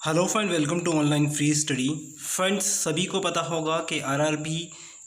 Hello friend, welcome to online free study. Friends, सभी को पता होगा कि आरआरबी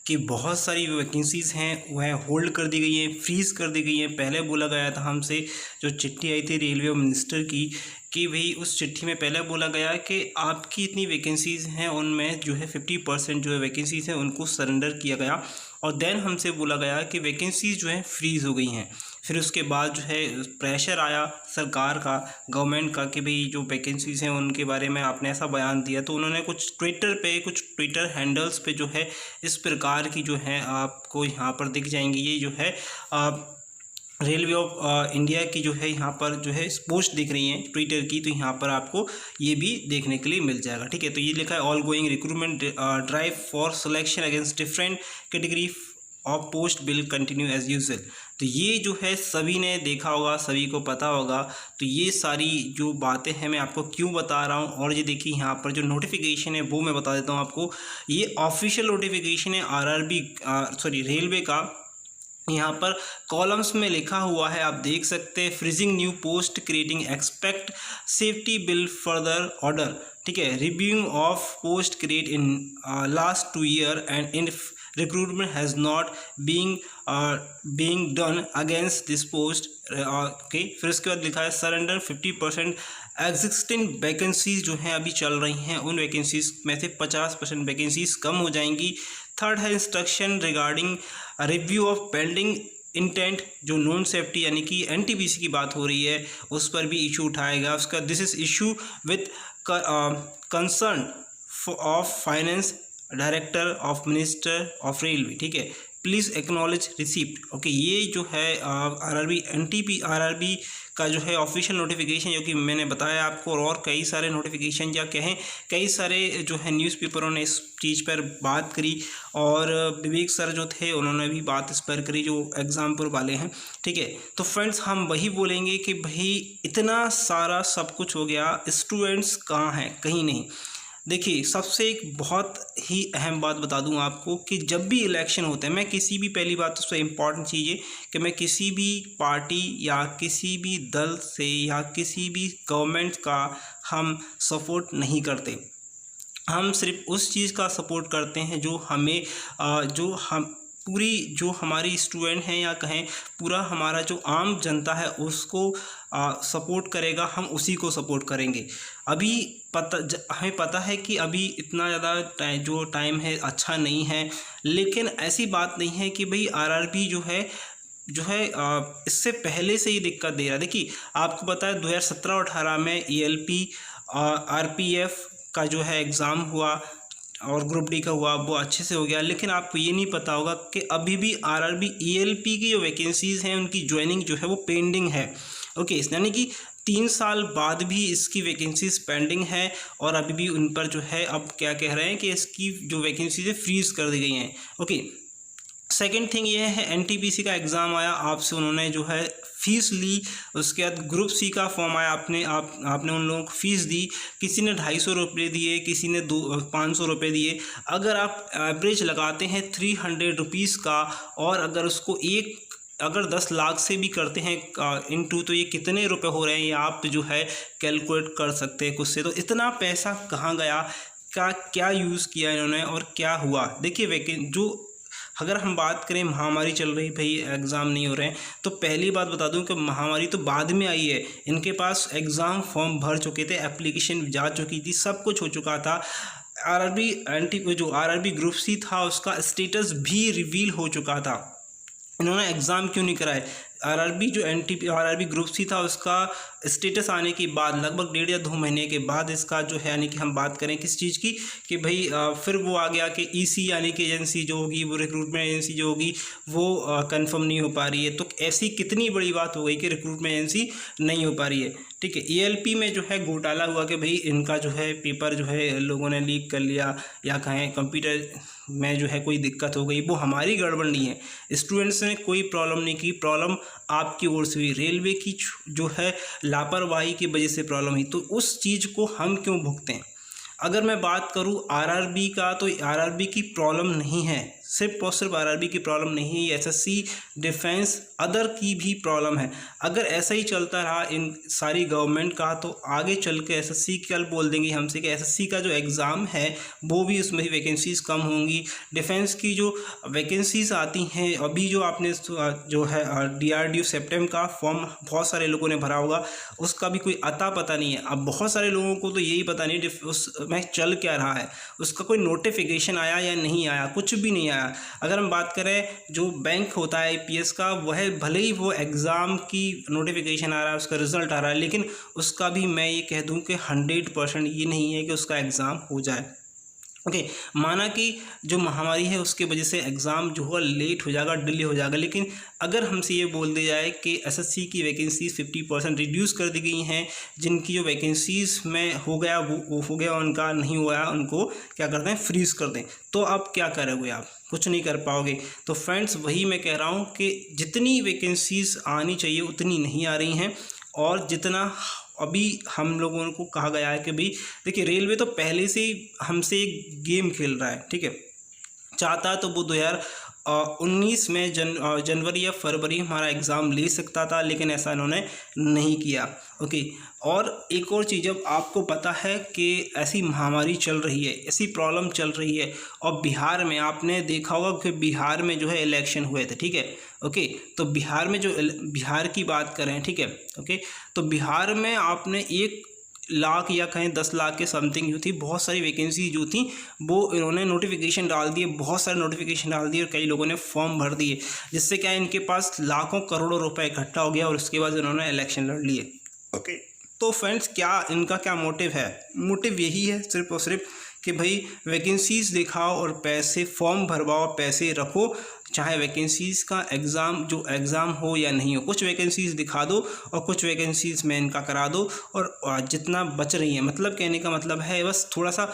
की बहुत सारी वैकेंसीज़ हैं वह होल्ड कर दी गई हैं, फ्रीज़ कर दी गई हैं। पहले बोला गया था हमसे, जो चिट्ठी आई थी रेलवे मिनिस्टर की, कि भाई उस चिट्ठी में पहले बोला गया कि आपकी इतनी वैकेंसीज़ हैं उनमें जो है 50% जो है वैकेंसीज़ हैं उनको सरेंडर किया गया। और देन हमसे बोला गया कि वैकेंसीज़ जो है फ्रीज़ हो गई हैं। फिर उसके बाद जो है प्रेशर आया सरकार का, गवर्नमेंट का, कि भाई जो वैकेंसीज़ हैं उनके बारे में आपने ऐसा बयान दिया। तो उन्होंने कुछ ट्विटर हैंडल्स पे जो है इस प्रकार की जो है आपको यहाँ पर दिख जाएंगी। ये जो है रेलवे ऑफ इंडिया की जो है यहाँ पर जो है पोस्ट दिख रही हैं ट्विटर की, तो यहाँ पर आपको ये भी देखने के लिए मिल जाएगा। ठीक है, तो ये लिखा है all going recruitment drive for selection against different category of post will continue as usual. तो ये जो है सभी ने देखा होगा, सभी को पता होगा। तो ये सारी जो बातें हैं मैं आपको क्यों बता रहा हूँ। और ये देखिए यहाँ पर जो नोटिफिकेशन है वो मैं बता देता हूँ आपको। ये ऑफिशियल नोटिफिकेशन है रेलवे का। यहाँ पर कॉलम्स में लिखा हुआ है, आप देख सकते हैं, freezing new post creating expect safety bill further order. ठीक है, reviewing of post create in last 2 years and in recruitment has not being done against this post। Okay, फिर उसके बाद लिखा है सरेंडर 50% एग्जिस्टिंग वैकेंसीज जो हैं अभी चल रही हैं उन वैकेंसीज में से 50% वैकेंसीज कम हो जाएंगी। थर्ड है instruction regarding review of pending intent, जो नॉन सेफ्टी यानी कि एनटीपीसी की बात हो रही है उस पर भी इशू उठाएगा। उसका this is issue with concern of finance director of minister of railway. ठीक है, प्लीज़ एक्नॉलेज रिसीप्ट। ओके, ये जो है आरआरबी का जो है ऑफिशियल नोटिफिकेशन जो कि मैंने बताया आपको, और कई सारे नोटिफिकेशन या कहें कई सारे जो है न्यूज़पेपरों ने इस चीज़ पर बात करी, और विवेक सर जो थे उन्होंने भी बात इस पर करी जो एग्जामपुर वाले हैं। ठीक है, तो फ्रेंड्स हम वही बोलेंगे कि भाई इतना सारा सब कुछ हो गया, स्टूडेंट्स कहाँ हैं? कहीं नहीं। देखिए, सबसे एक बहुत ही अहम बात बता दूं आपको कि जब भी इलेक्शन होते हैं, मैं किसी भी, पहली बात तो सबसे इम्पॉर्टेंट चीज़ है कि मैं किसी भी पार्टी या किसी भी दल से या किसी भी गवर्नमेंट का हम सपोर्ट नहीं करते। हम सिर्फ उस चीज़ का सपोर्ट करते हैं जो हमें जो हमारी स्टूडेंट हैं या कहें पूरा हमारा जो आम जनता है उसको सपोर्ट करेगा, हम उसी को सपोर्ट करेंगे। अभी हमें पता है कि अभी इतना ज़्यादा जो टाइम है अच्छा नहीं है, लेकिन ऐसी बात नहीं है कि भाई आरआरबी जो है इससे पहले से ही दिक्कत दे रहा है। देखिए, आपको पता है 2017-18 में ईएलपी आरपीएफ का जो है एग्ज़ाम हुआ और ग्रुप डी का हुआ, वो अच्छे से हो गया। लेकिन आपको ये नहीं पता होगा कि अभी भी आरआरबी ईएलपी की जो वैकेंसीज़ हैं उनकी ज्वाइनिंग जो है वो पेंडिंग है। ओके, यानी कि 3 साल बाद भी इसकी वैकेंसीज पेंडिंग है, और अभी भी उन पर जो है अब क्या कह रहे हैं कि इसकी जो वैकेंसीज है फ्रीज कर दी गई हैं। ओके, सेकेंड थिंग ये है, एनटीपीसी का एग्ज़ाम आया, आपसे उन्होंने जो है फ़ीस ली। उसके बाद ग्रुप सी का फॉर्म आया, आपने उन लोगों को फ़ीस दी। किसी ने 250 रुपये दिए, किसी ने 500 रुपये दिए। अगर आप एवरेज लगाते हैं 300 रुपीज़ का, और अगर उसको अगर 10 लाख से भी करते हैं इनटू, तो ये कितने रुपए हो रहे हैं ये आप जो है कैलकुलेट कर सकते हैं खुद से। तो इतना पैसा कहाँ गया, क्या यूज़ किया इन्होंने और क्या हुआ। देखिए, अगर हम बात करें महामारी चल रही, भाई एग्ज़ाम नहीं हो रहे हैं, तो पहली बात बता दूं कि महामारी तो बाद में आई है। इनके पास एग्ज़ाम फॉर्म भर चुके थे, एप्लीकेशन जा चुकी थी, सब कुछ हो चुका था। आरआरबी ग्रुप सी था उसका स्टेटस भी रिवील हो चुका था। इन्होंने एग्ज़ाम क्यों नहीं कराए? आरआरबी ग्रुप सी था, उसका स्टेटस आने के बाद लगभग 1.5 या 2 महीने के बाद इसका जो है, यानी कि हम बात करें किस चीज़ की, कि भाई फिर वो आ गया कि ईसी यानी कि एजेंसी जो होगी, वो रिक्रूटमेंट एजेंसी जो होगी वो कंफर्म नहीं हो पा रही है। तो ऐसी कितनी बड़ी बात हो गई कि रिक्रूटमेंट एजेंसी नहीं हो पा रही है। ठीक है, ईएलपी में जो है घोटाला हुआ कि भाई इनका जो है पेपर जो है लोगों ने लीक कर लिया, या कहें कंप्यूटर में जो है कोई दिक्कत हो गई, वो हमारी गड़बड़ नहीं है। स्टूडेंट्स ने कोई प्रॉब्लम नहीं की, प्रॉब्लम आपकी ओर से हुई, रेलवे की जो है लापरवाही की वजह से प्रॉब्लम हुई। तो उस चीज़ को हम क्यों भुगतें? अगर मैं बात करूं आरआरबी का, तो आरआरबी की प्रॉब्लम नहीं है, सिर्फ और सिर्फ आरआरबी की प्रॉब्लम नहीं है, ये एसएससी, डिफेंस, अदर की भी प्रॉब्लम है। अगर ऐसा ही चलता रहा इन सारी गवर्नमेंट का, तो आगे चल के एसएससी कल बोल देंगे हमसे कि एसएससी का जो एग्ज़ाम है वो भी उसमें भी वैकेंसीज़ कम होंगी। डिफेंस की जो वैकेंसीज़ आती हैं अभी, जो आपने जो है DRDO सेप्टेम का फॉर्म बहुत सारे लोगों ने भरा होगा, उसका भी कोई अता पता नहीं है। अब बहुत सारे लोगों को तो यही पता नहीं उसमें चल क्या रहा है, उसका कोई नोटिफिकेशन आया या नहीं आया, कुछ भी नहीं आया। अगर हम बात करें जो बैंक होता है IPS का, वह भले ही वो एग्ज़ाम की नोटिफिकेशन आ रहा है, उसका रिज़ल्ट आ रहा है, लेकिन उसका भी मैं ये कह दूं कि 100% ये नहीं है कि उसका एग्ज़ाम हो जाए। ओके, माना कि जो महामारी है उसके वजह से एग्ज़ाम जो है लेट हो जाएगा, डिले हो जाएगा, लेकिन अगर हमसे ये बोल दिया जाए कि एसएससी की वैकेंसीज 50% रिड्यूस कर दी गई हैं, जिनकी जो वैकेंसीज में हो गया वो हो गया, उनका नहीं हुआ उनको क्या करते हैं, फ्रीज़ कर दें, तो अब क्या करोगे आप, कुछ नहीं कर पाओगे। तो फ्रेंड्स वही मैं कह रहा हूँ कि जितनी वैकेंसीज आनी चाहिए उतनी नहीं आ रही हैं, और जितना अभी हम लोगों को कहा गया है कि भाई देखिए रेलवे तो पहले से ही हमसे एक गेम खेल रहा है, ठीक है। चाहता तो वो 2019 में जनवरी या फरवरी हमारा एग्ज़ाम ले सकता था, लेकिन ऐसा इन्होंने नहीं किया। ओके, और एक और चीज़, जब आपको पता है कि ऐसी महामारी चल रही है, ऐसी प्रॉब्लम चल रही है, और बिहार में आपने देखा होगा कि बिहार में जो है इलेक्शन हुए थे, ठीक है। ओके, तो बिहार में जो बिहार की बात करें, ठीक है, ओके, तो बिहार में आपने 1 लाख या कहें 10 लाख के समथिंग जो थी, बहुत सारी वैकेंसी जो थी वो इन्होंने नोटिफिकेशन डाल दिए, बहुत सारे नोटिफिकेशन डाल दिए, और कई लोगों ने फॉर्म भर दिए, जिससे क्या इनके पास लाखों करोड़ों रुपए इकट्ठा हो गया, और उसके बाद इन्होंने इलेक्शन लड़ लिए। ओके, तो फ्रेंड्स इनका क्या मोटिव है? मोटिव यही है सिर्फ और सिर्फ कि भाई वैकेंसीज़ दिखाओ और पैसे फॉर्म भरवाओ, पैसे रखो, चाहे वैकेंसीज़ का एग्ज़ाम एग्ज़ाम हो या नहीं हो, कुछ वैकेंसीज़ दिखा दो और कुछ वैकेंसीज़ में इनका करा दो, और जितना बच रही है, मतलब कहने का मतलब है बस थोड़ा सा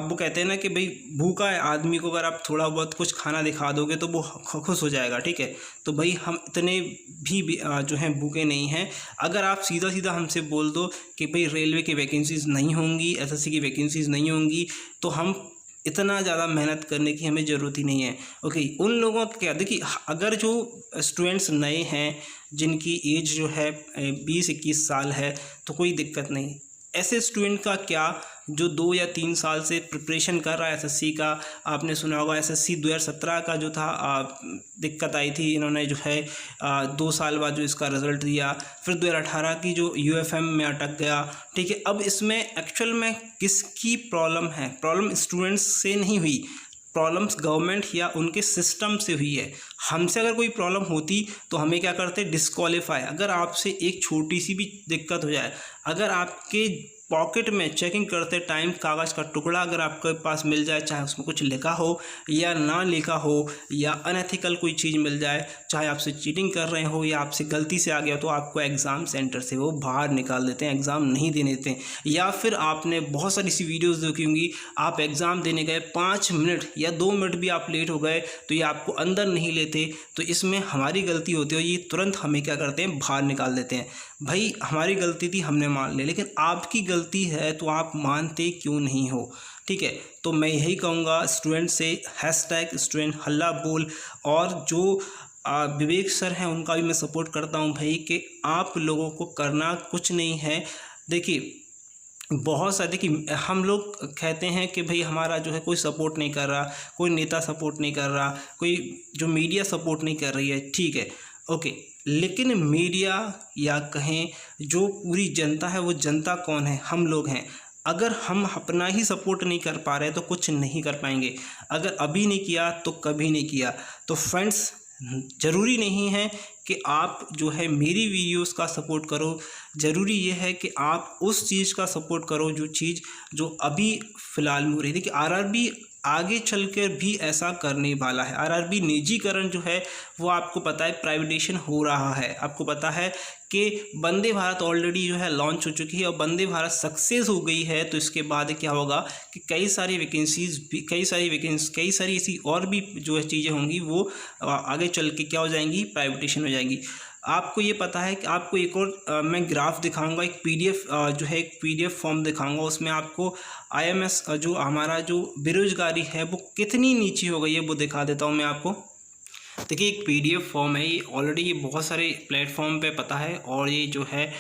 वो कहते हैं ना कि भाई भूखा है आदमी को अगर आप थोड़ा बहुत कुछ खाना दिखा दोगे तो वो खुश हो जाएगा, ठीक है। तो भाई हम इतने भी जो हैं भूखे नहीं हैं। अगर आप सीधा सीधा हमसे बोल दो कि भाई रेलवे की वैकेंसीज़ नहीं होंगी, एसएससी की वैकेंसीज़ नहीं होंगी, तो हम इतना ज़्यादा मेहनत करने की हमें ज़रूरत ही नहीं है। ओके, उन लोगों का क्या, देखिए अगर जो स्टूडेंट्स नए हैं जिनकी एज जो है 20-21 साल है, तो कोई दिक्कत नहीं। ऐसे स्टूडेंट का क्या जो 2 या 3 साल से प्रिपरेशन कर रहा है एसएससी का, आपने सुना होगा एसएससी 2017 का जो था दिक्कत आई थी, इन्होंने जो है 2 साल बाद जो इसका रिज़ल्ट दिया, फिर 2018 की जो UFM में अटक गया, ठीक है। अब इसमें एक्चुअल में किसकी प्रॉब्लम है? प्रॉब्लम स्टूडेंट्स से नहीं हुई, प्रॉब्लम्स गवर्नमेंट या उनके सिस्टम से हुई है। हमसे अगर कोई प्रॉब्लम होती तो हमें क्या करते, डिस्क्वालीफाई। अगर आपसे एक छोटी सी भी दिक्कत हो जाए, अगर आपके पॉकेट में चेकिंग करते टाइम कागज़ का टुकड़ा अगर आपके पास मिल जाए, चाहे उसमें कुछ लिखा हो या ना लिखा हो, या अनएथिकल कोई चीज़ मिल जाए, चाहे आपसे चीटिंग कर रहे हो या आपसे गलती से आ गया, तो आपको एग्ज़ाम सेंटर से वो बाहर निकाल देते हैं, एग्ज़ाम नहीं देने देते हैं। या फिर आपने बहुत सारी सी वीडियोज़ देखी होंगी, आप एग्ज़ाम देने गए 5 मिनट या 2 मिनट भी आप लेट हो गए तो ये आपको अंदर नहीं लेते, तो इसमें हमारी गलती होती है, ये तुरंत हमें क्या करते हैं, बाहर निकाल देते हैं। भाई हमारी गलती थी, हमने मान लिया, लेकिन आपकी गलती है तो आप मानते क्यों नहीं हो, ठीक है। तो मैं यही कहूँगा स्टूडेंट से, #स्टूडेंट हल्ला बोल, और जो विवेक सर हैं उनका भी मैं सपोर्ट करता हूँ भाई, कि आप लोगों को करना कुछ नहीं है। देखिए बहुत सारे, देखिए हम लोग कहते हैं कि भाई हमारा जो है कोई सपोर्ट नहीं कर रहा, कोई नेता सपोर्ट नहीं कर रहा, कोई जो मीडिया सपोर्ट नहीं कर रही है, ठीक है, ओके, लेकिन मीडिया या कहें जो पूरी जनता है, वो जनता कौन है? हम लोग हैं। अगर हम अपना ही सपोर्ट नहीं कर पा रहे तो कुछ नहीं कर पाएंगे। अगर अभी नहीं किया तो कभी नहीं किया। तो फ्रेंड्स ज़रूरी नहीं है कि आप जो है मेरी वीडियोस का सपोर्ट करो, ज़रूरी ये है कि आप उस चीज़ का सपोर्ट करो जो चीज़ जो अभी फ़िलहाल में हो रही है। देखिए आरआरबी आगे चलकर भी ऐसा करने वाला है। आरआरबी निजीकरण जो है वो आपको पता है प्राइवेटाइजेशन हो रहा है। आपको पता है कि वंदे भारत ऑलरेडी जो है लॉन्च हो चुकी है और वंदे भारत सक्सेस हो गई है, तो इसके बाद क्या होगा कि कई सारी ऐसी और भी जो है चीज़ें होंगी वो आगे चल के क्या हो जाएंगी, प्राइवेटाइजेशन हो जाएंगी। आपको ये पता है कि आपको एक और मैं ग्राफ दिखाऊंगा, एक पीडीएफ जो है एक पीडीएफ फॉर्म दिखाऊंगा, उसमें आपको आईएमएस जो हमारा जो बेरोजगारी है वो कितनी नीचे हो गई है वो दिखा देता हूँ मैं आपको। देखिए एक पीडीएफ फॉर्म है, ये ऑलरेडी ये बहुत सारे प्लेटफॉर्म पे पता है, और ये जो है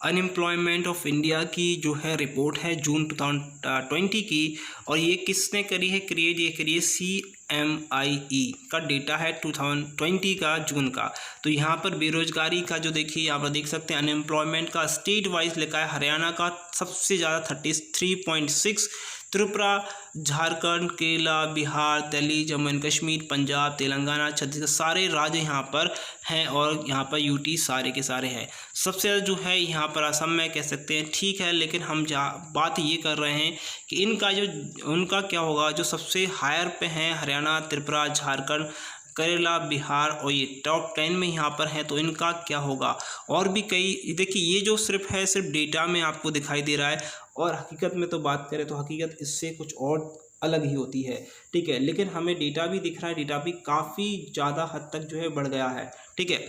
अनएम्प्लॉयमेंट ऑफ इंडिया की जो है रिपोर्ट है जून 2020 की, और ये किसने करी है क्रिएट, ये करी है CMIE का डेटा है 2020 का जून का। तो यहाँ पर बेरोजगारी का जो देखिए यहाँ पर देख सकते हैं अनएम्प्लॉयमेंट का स्टेट वाइज लिखा है, हरियाणा का सबसे ज़्यादा 33.6, त्रिपुरा, झारखंड, केरला, बिहार, दिल्ली, जम्मू एंड कश्मीर, पंजाब, तेलंगाना, छत्तीसगढ़, सारे राज्य यहाँ पर हैं, और यहाँ पर यूटी सारे के सारे हैं। सबसे ज़्यादा जो है यहाँ पर असम में कह सकते हैं, ठीक है, लेकिन हम बात ये कर रहे हैं कि इनका जो उनका क्या होगा, जो सबसे हायर पे हैं हरियाणा, त्रिपुरा, झारखंड, केरला, बिहार, और ये टॉप 10 में यहाँ पर हैं, तो इनका क्या होगा। और भी कई देखिए ये जो सिर्फ है सिर्फ डेटा में आपको दिखाई दे रहा है, और हकीकत में तो बात करें तो हकीकत इससे कुछ और अलग ही होती है, ठीक है। लेकिन हमें डेटा भी दिख रहा है, डेटा भी काफ़ी ज़्यादा हद तक जो है बढ़ गया है, ठीक है।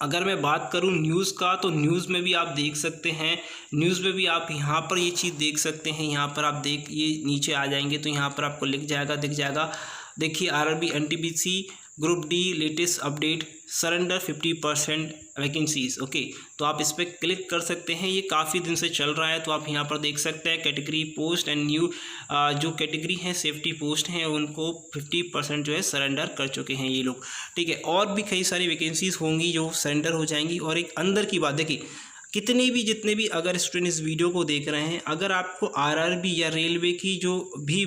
अगर मैं बात करूं न्यूज़ का, तो न्यूज़ में भी आप देख सकते हैं, न्यूज़ में भी आप यहाँ पर ये चीज़ देख सकते हैं। यहाँ पर आप ये नीचे आ जाएंगे तो यहाँ पर आपको दिख जाएगा देखिए RRB NTPC group D latest update, surrender 50% vacancies. Okay, तो आप इस पर क्लिक कर सकते हैं, ये काफ़ी दिन से चल रहा है। तो आप यहाँ पर देख सकते हैं कैटेगरी पोस्ट एंड न्यू जो कैटेगरी है सेफ्टी पोस्ट हैं उनको 50% जो है सरेंडर कर चुके हैं ये लोग, ठीक है। और भी कई सारी वैकेंसीज होंगी जो सरेंडर हो जाएंगी। और एक अंदर की बात देखिए, जितने भी अगर स्टूडेंट इस वीडियो को देख रहे हैं, अगर आपको आरआरबी या रेलवे की जो भी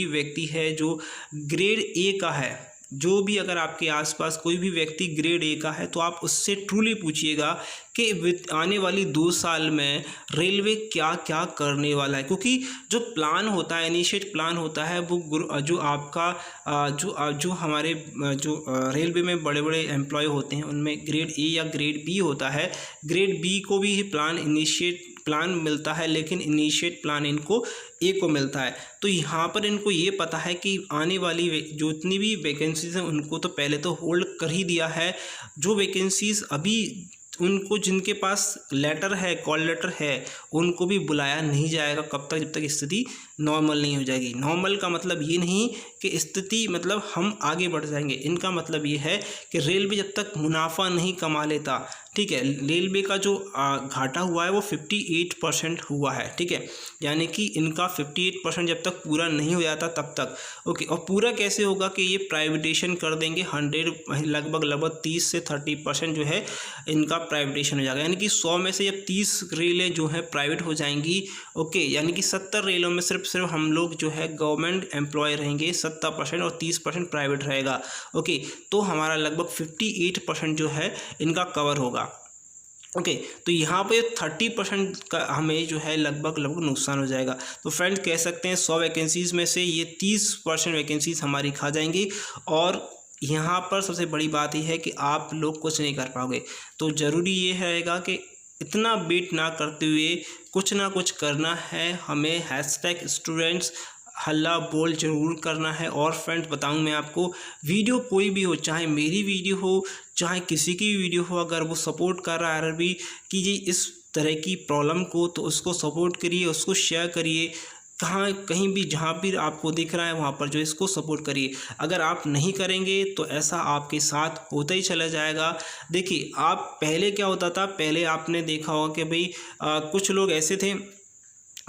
व्यक्ति है जो ग्रेड ए का है, जो भी अगर आपके आसपास कोई भी व्यक्ति ग्रेड ए का है, तो आप उससे ट्रूली पूछिएगा कि आने वाली 2 साल में रेलवे क्या क्या करने वाला है। क्योंकि जो प्लान होता है, इनिशिएट प्लान होता है, वो जो आपका जो हमारे जो रेलवे में बड़े बड़े एम्प्लॉय होते हैं उनमें ग्रेड ए या ग्रेड बी होता है। ग्रेड बी को भी इनिशिएट प्लान मिलता है, लेकिन इनिशिएट प्लान इनको ए को मिलता है। तो यहाँ पर इनको ये पता है कि आने वाली जो इतनी भी वैकेंसीज हैं उनको तो पहले तो होल्ड कर ही दिया है। जो वैकेंसीज अभी उनको जिनके पास लेटर है, कॉल लेटर है, उनको भी बुलाया नहीं जाएगा कब तक, जब तक स्थिति नॉर्मल नहीं हो जाएगी। नॉर्मल का मतलब ये नहीं कि स्थिति मतलब हम आगे बढ़ जाएंगे, इनका मतलब ये है कि रेलवे जब तक मुनाफा नहीं कमा लेता, ठीक है, रेलवे का जो घाटा हुआ है वो 58% हुआ है, ठीक है, यानी कि इनका 58% जब तक पूरा नहीं हो जाता तब तक। ओके, और पूरा कैसे होगा कि ये प्राइवेटेशन कर देंगे, 100 लगभग 30 से 30% जो है इनका प्राइवेटेशन हो जाएगा, यानी कि 100 में से जब 30 रेलें जो है प्राइवेट हो जाएंगी, ओके, यानी कि 70 रेलों में सिर्फ हम लोग जो है गवर्नमेंट एम्प्लॉय रहेंगे 70% और 30% प्राइवेट रहेगा। ओके, तो हमारा लगभग 58% जो है इनका कवर होगा। ओके, तो यहाँ पे 30% का हमें जो है लगभग नुकसान हो जाएगा। तो फ्रेंड्स कह सकते हैं 100 वैकेंसीज़ में से ये 30% वैकेंसीज़ हमारी खा जाएंगी। और यहाँ पर सबसे बड़ी बात यह है कि आप लोग कुछ नहीं कर पाओगे। तो ज़रूरी ये रहेगा कि इतना वेट ना करते हुए कुछ ना कुछ करना है हमें। #स्टूडेंट्स हल्ला बोल जरूर करना है। और फ्रेंड्स बताऊं मैं आपको, वीडियो कोई भी हो, चाहे मेरी वीडियो हो चाहे किसी की भी वीडियो हो, अगर वो सपोर्ट कर रहा है आरआरबी की जी इस तरह की प्रॉब्लम को, तो उसको सपोर्ट करिए, उसको शेयर करिए, कहीं भी जहाँ भी आपको दिख रहा है वहाँ पर जो इसको सपोर्ट करिए। अगर आप नहीं करेंगे तो ऐसा आपके साथ होता ही चला जाएगा। देखिए आप पहले क्या होता था, पहले आपने देखा होगा कि भाई कुछ लोग ऐसे थे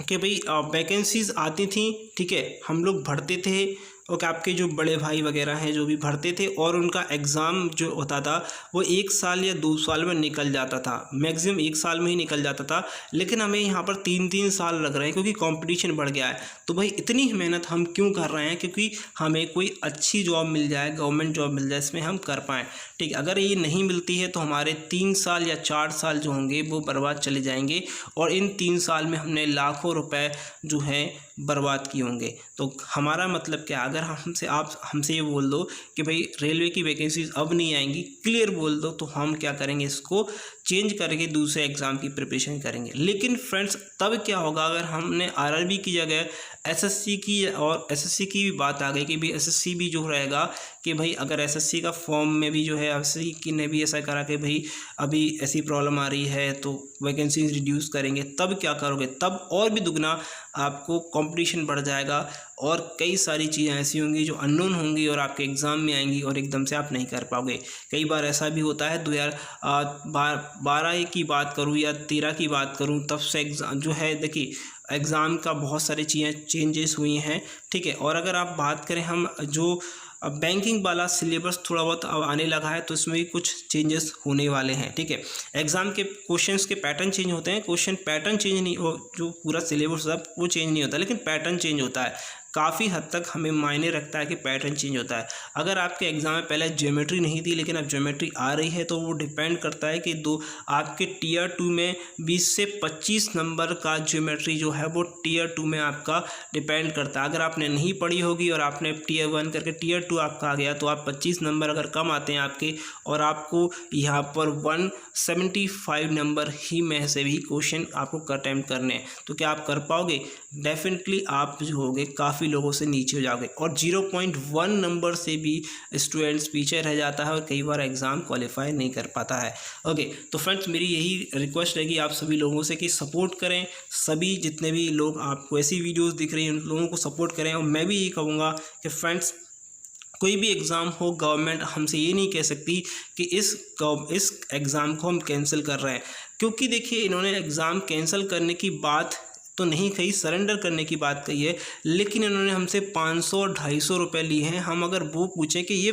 कि भाई वैकेंसीज़ आती थी, ठीक है, हम लोग भरते थे, और आपके जो बड़े भाई वगैरह हैं जो भी भरते थे, और उनका एग्ज़ाम जो होता था वो 1 साल या 2 साल में निकल जाता था, मैक्सिमम 1 साल में ही निकल जाता था। लेकिन हमें यहाँ पर 3-3 साल लग रहे हैं क्योंकि कंपटीशन बढ़ गया है। तो भाई इतनी मेहनत हम क्यों कर रहे हैं? क्योंकि हमें कोई अच्छी जॉब मिल जाए, गवर्नमेंट जॉब मिल जाए, इसमें हम कर पाएँ, ठीक। अगर ये नहीं मिलती है तो हमारे 3 साल या 4 साल जो होंगे वो बर्बाद चले जाएंगे, और इन 3 साल में हमने लाखों रुपए जो है बर्बाद किए होंगे। तो हमारा मतलब क्या, अगर अगर आप हमसे ये बोल दो कि भाई रेलवे की वैकेंसीज अब नहीं आएंगी, क्लियर बोल दो, तो हम क्या करेंगे, इसको चेंज करके दूसरे एग्ज़ाम की प्रिपरेशन करेंगे। लेकिन फ्रेंड्स तब क्या होगा अगर हमने आरआरबी की जगह एसएससी की, और एसएससी की भी बात आ गई कि भाई एसएससी भी जो रहेगा कि भाई अगर एसएससी का फॉर्म में भी जो है एसएससी की ने भी ऐसा करा कि भाई अभी ऐसी प्रॉब्लम आ रही है तो वैकेंसी रिड्यूस करेंगे, तब क्या करोगे, तब और भी दुगना आपको कंपटीशन बढ़ जाएगा और कई सारी चीज़ें ऐसी होंगी जो अननोन होंगी और आपके एग्ज़ाम में आएंगी और एकदम से आप नहीं कर पाओगे। कई बार ऐसा भी होता है 2012 की बात करूँ या 13 की बात करूँ, तब से एग्ज़ाम जो है, देखिए एग्ज़ाम का बहुत सारी चीज़ें चेंजेस हुई हैं, ठीक है। और अगर आप बात करें हम जो बैंकिंग वाला सिलेबस थोड़ा बहुत अब आने लगा है, तो इसमें भी कुछ चेंजेस होने वाले हैं, ठीक है। एग्ज़ाम के क्वेश्चंस के पैटर्न चेंज होते हैं, क्वेश्चन पैटर्न चेंज नहीं हो, जो पूरा सिलेबस है वो चेंज नहीं होता, लेकिन पैटर्न चेंज होता है। काफ़ी हद तक हमें मायने रखता है कि पैटर्न चेंज होता है। अगर आपके एग्ज़ाम में पहले ज्योमेट्री नहीं थी लेकिन अब ज्योमेट्री आ रही है, तो वो डिपेंड करता है कि आपके टीयर 2 में 20 से 25 नंबर का ज्योमेट्री जो है वो टीयर 2 में आपका डिपेंड करता है। अगर आपने नहीं पढ़ी होगी और आपने टीयर 1 करके टीयर 2 आपका आ गया, तो आप 25 नंबर अगर कम आते हैं आपके और आपको यहाँ पर 175 नंबर ही में से भी क्वेश्चन आपको अटेम्प्ट करने हैं, तो क्या आप कर पाओगे? डेफिनेटली आप जो होगे काफ़ी लोगों से नीचे हो जाओगे और 0.1 नंबर से भी स्टूडेंट्स पीछे रह जाता है और कई बार एग्ज़ाम क्वालिफाई नहीं कर पाता है। ओके, तो फ्रेंड्स मेरी यही रिक्वेस्ट रहेगी आप सभी लोगों से कि सपोर्ट करें, सभी जितने भी लोग आपको ऐसी वीडियोस दिख रही हैं उन लोगों को सपोर्ट करें। और मैं भी यही कहूँगा कि फ्रेंड्स कोई भी एग्ज़ाम हो, गवर्नमेंट हमसे ये नहीं कह सकती कि इस एग्ज़ाम को हम कैंसिल कर रहे हैं, क्योंकि देखिए इन्होंने एग्ज़ाम कैंसिल करने की बात तो नहीं कही, सरेंडर करने की बात कही है, लेकिन इन्होंने हमसे 500-250 रुपये लिए हैं। हम अगर वो पूछें कि ये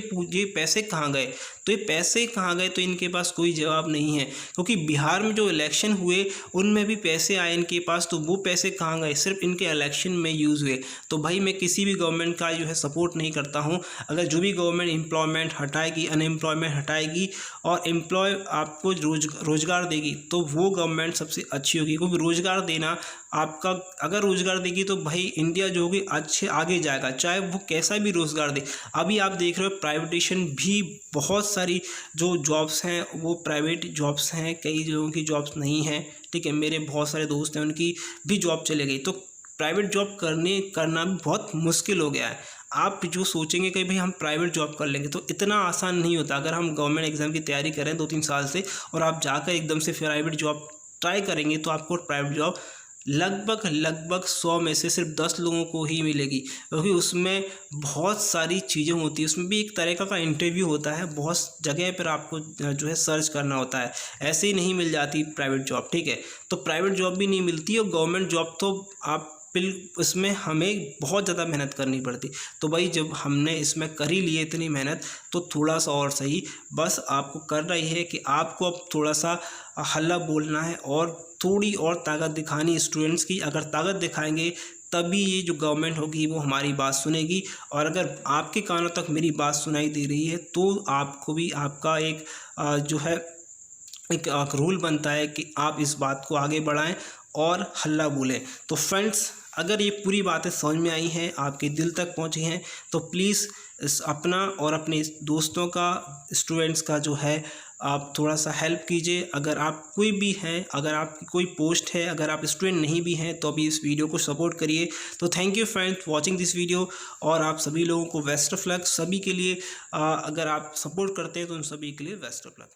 पैसे कहाँ गए, तो ये पैसे कहाँ गए, तो इनके पास कोई जवाब नहीं है, क्योंकि बिहार में जो इलेक्शन हुए उनमें भी पैसे आए इनके पास, तो वो पैसे कहाँ गए, सिर्फ इनके इलेक्शन में यूज़ हुए। तो भाई मैं किसी भी गवर्नमेंट का जो है सपोर्ट नहीं करता हूँ। अगर जो भी गवर्नमेंट एम्प्लॉयमेंट हटाएगी, अनएम्प्लॉयमेंट हटाएगी और एम्प्लॉय आपको रोज़गार देगी, तो वो गवर्नमेंट सबसे अच्छी होगी, क्योंकि रोज़गार देना आपका, अगर रोज़गार देगी तो भाई इंडिया जो होगी अच्छे आगे जाएगा, चाहे वो कैसा भी रोज़गार दे। अभी आप देख रहे हो प्राइवेटेशन भी, बहुत सारी जो जॉब्स हैं वो प्राइवेट जॉब्स हैं, कई लोगों की जॉब्स नहीं हैं, ठीक है। मेरे बहुत सारे दोस्त हैं उनकी भी जॉब चले गई, तो प्राइवेट जॉब करना भी बहुत मुश्किल हो गया है। आप जो सोचेंगे कि भाई हम प्राइवेट जॉब कर लेंगे, तो इतना आसान नहीं होता। अगर हम गवर्नमेंट एग्ज़ाम की तैयारी करें 2-3 साल से और आप जाकर एकदम से प्राइवेट जॉब ट्राई करेंगे, तो आपको प्राइवेट जॉब लगभग 100 में से सिर्फ 10 लोगों को ही मिलेगी, क्योंकि उसमें बहुत सारी चीज़ें होती है। उसमें भी एक तरीक़ा का इंटरव्यू होता है, बहुत जगह पर आपको जो है सर्च करना होता है, ऐसे ही नहीं मिल जाती प्राइवेट जॉब, ठीक है। तो प्राइवेट जॉब भी नहीं मिलती और गवर्नमेंट जॉब तो आप इसमें हमें बहुत ज़्यादा मेहनत करनी पड़ती। तो भाई जब हमने इसमें कर ही लिए इतनी मेहनत, तो थोड़ा सा और सही, बस आपको कर रही है कि आपको अब थोड़ा सा हल्ला बोलना है और थोड़ी और ताकत दिखानी स्टूडेंट्स की। अगर ताकत दिखाएंगे तभी ये जो गवर्नमेंट होगी वो हमारी बात सुनेगी, और अगर आपके कानों तक मेरी बात सुनाई दे रही है तो आपको भी आपका एक जो है एक रूल बनता है कि आप इस बात को आगे बढ़ाएं और हल्ला बोलें। तो फ्रेंड्स अगर ये पूरी बातें समझ में आई हैं, आपके दिल तक पहुंची हैं, तो प्लीज़ अपना और अपने दोस्तों का, स्टूडेंट्स का जो है आप थोड़ा सा हेल्प कीजिए। अगर आप कोई भी हैं, अगर आपकी कोई पोस्ट है, अगर आप स्टूडेंट नहीं भी हैं, तो अभी इस वीडियो को सपोर्ट करिए। तो thank you friends watching this video, और आप सभी लोगों को बेस्ट ऑफ लक। सभी के लिए अगर आप सपोर्ट करते हैं तो उन सभी के लिए बेस्ट ऑफ लक।